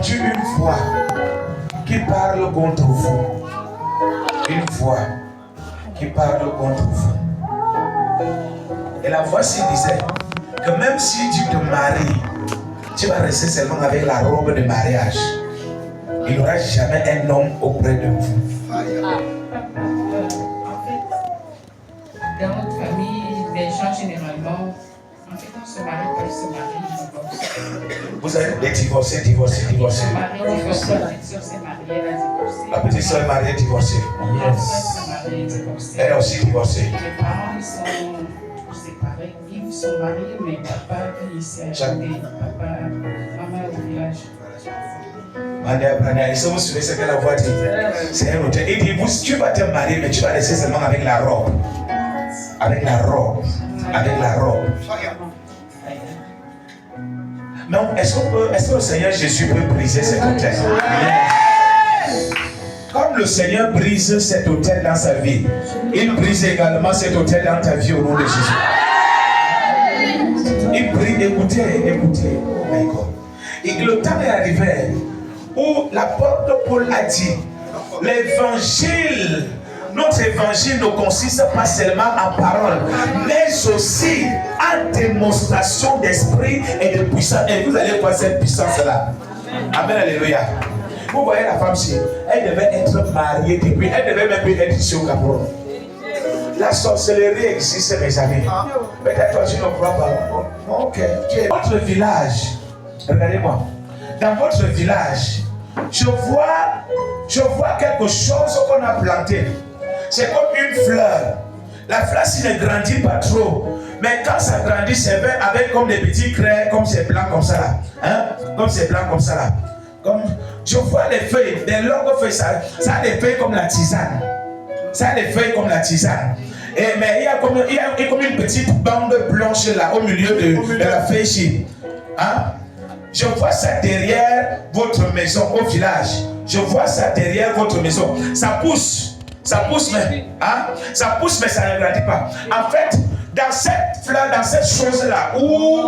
entendu une voix qui parle contre vous. Une voix qui parle contre vous. Et la voix s'y disait que même si tu te maries, tu vas rester seulement avec la robe de mariage. Il n'y aura jamais un homme auprès de vous. Dans notre famille, les gens généralement, en fait, on se marie pas, ils se marient, ils divorcent. Vous avez des divorcés. Ils se marient, divorcés. La petite soeur s'est mariée, elle a divorcé. La petite soeur est mariée, divorcée. Yes. S'est mariée, divorcée. Elle est aussi divorcée. Les parents, ils sont séparés. Ils sont mariés, mais papa, il s'est acheté. Papa, maman au village. Et ça, vous suivez ce que la voix dit. C'est un hôtel. Il dit, tu vas te marier, mais tu vas rester seulement avec la robe. Avec la robe. Avec la robe. Non, est-ce que le Seigneur Jésus peut briser cet hôtel? Comme le Seigneur brise cet hôtel dans sa vie, il brise également cet hôtel dans ta vie au nom de Jésus. Il brise, écoutez. Oh my God. Et le temps est arrivé où l'apôtre Paul a dit, l'évangile, notre évangile ne consiste pas seulement en parole, mais aussi en démonstration d'esprit et de puissance. Et vous allez voir cette puissance-là. Amen, alléluia. Vous voyez la femme-ci, elle devait être mariée depuis, elle devait même être ici au Cameroun. La sorcellerie existe, mes amis. Peut-être toi tu ne crois pas. Ok. Votre village, regardez-moi. Dans votre village, je vois quelque chose qu'on a planté. C'est comme une fleur. La fleur, s'il ne grandit pas trop, mais quand ça grandit, c'est vert avec comme des petits craies, comme c'est blanc comme ça là. Hein? Comme c'est blanc comme ça là. Comme, je vois les feuilles, des longues feuilles, ça a des feuilles comme la tisane. Ça a des feuilles comme la tisane. Mais il y a comme une petite bande blanche là, au milieu de la feuille ici. Hein? Je vois ça derrière votre maison au village. Je vois ça derrière votre maison. Ça pousse, mais ça ne grandit pas. En fait, dans cette fleur, dans cette chose-là, où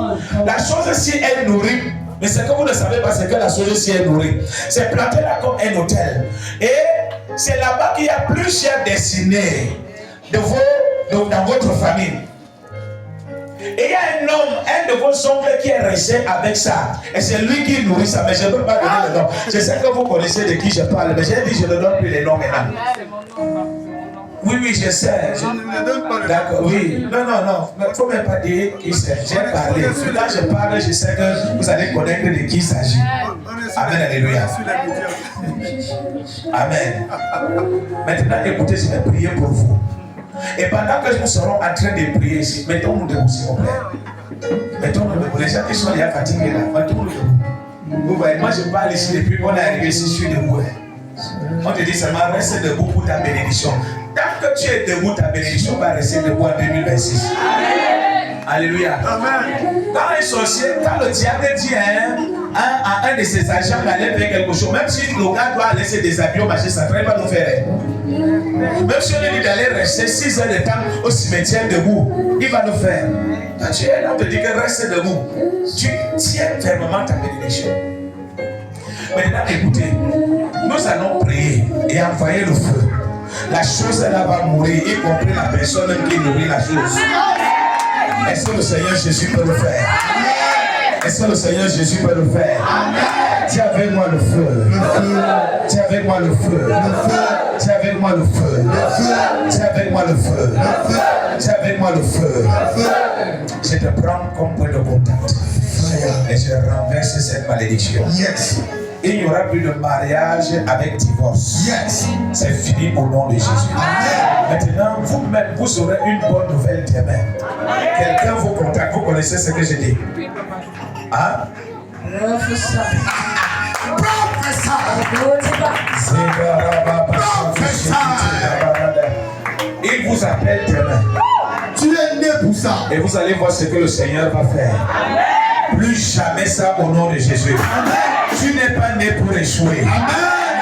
la chose-ci est nourrie, mais ce que vous ne savez pas, c'est que la chose-ci est nourrie. C'est planté là comme un hôtel. Et c'est là-bas qu'il y a plusieurs destinées dans votre famille. Et il y a un homme, un de vos oncles qui est resté avec ça. Et c'est lui qui nourrit ça. Mais je ne peux pas donner le nom. Je sais que vous connaissez de qui je parle. Mais j'ai dit je ne donne plus les noms maintenant. Oui, je sais. D'accord, oui. Non. Il ne faut même pas dire qui c'est. J'ai parlé. Là, je parle, je sais que vous allez connaître de qui il s'agit. Amen, alléluia. Amen. Maintenant, écoutez, je vais prier pour vous. Et pendant que nous serons en train de prier ici, mettons-nous debout, s'il vous plaît. Mettons-nous debout. Les gens qui sont déjà fatigués là, mettons-nous debout. Vous voyez, moi je parle ici depuis qu'on est arrivé ici, je suis debout. On te dit seulement reste debout pour ta bénédiction. Tant que tu es debout, ta bénédiction va rester debout en 2026. Amen. Alléluia. Amen. Quand un sorcier, quand le diable dit à un de ses agents d'aller faire quelque chose, même si le gars doit aller se déshabiller au marché central, il va nous faire. Même si on lui dit d'aller rester 6 heures de temps au cimetière debout, il va nous faire. Quand tu es là, on te dit que reste debout. Tu tiens fermement ta bénédiction. Maintenant, écoutez, nous allons prier et envoyer le feu. La chose là va mourir, y compris la personne qui nourrit la chose. Est-ce que le Seigneur Jésus peut le faire? Est-ce que le Seigneur Jésus peut le faire? Tiens avec moi le feu. Tiens avec moi le feu. Tiens avec moi le feu. Tiens avec moi le feu. Tiens avec moi le feu. Je te prends comme point de contact. Et je renverse cette malédiction. Yes. Il n'y aura plus de mariage avec divorce. Yes. C'est fini au nom de Jésus. Amen. Maintenant, vous-même, vous aurez une bonne nouvelle demain. Quelqu'un vous contacte. Vous connaissez ce que je dis? Hein? Il vous appelle demain. Tu es né pour ça. Et vous allez voir ce que le Seigneur va faire. Amen. Plus jamais ça au nom de Jésus. Amen. Tu n'es pas né pour échouer. Amen.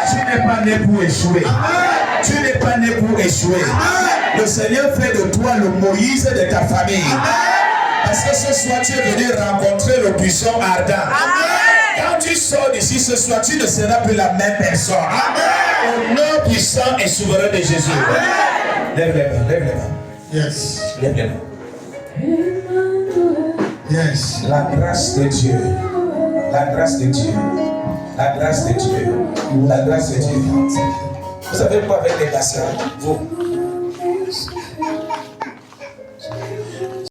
Tu n'es pas né pour échouer. Amen. Tu n'es pas né pour échouer. Amen. Le Seigneur fait de toi le Moïse de ta famille. Amen. Parce que ce soir tu es venu rencontrer le puissant ardent. Amen. Quand tu tu sors d'ici ce soir, tu ne seras plus la même personne. Amen. Au nom puissant et souverain de Jésus. Amen. Lève les mains, lève les mains. Yes. Lève les mains. Yes. La grâce de Dieu. La grâce de Dieu. La grâce de Dieu. La grâce de Dieu. Vous savez quoi avec les garçons? Vous.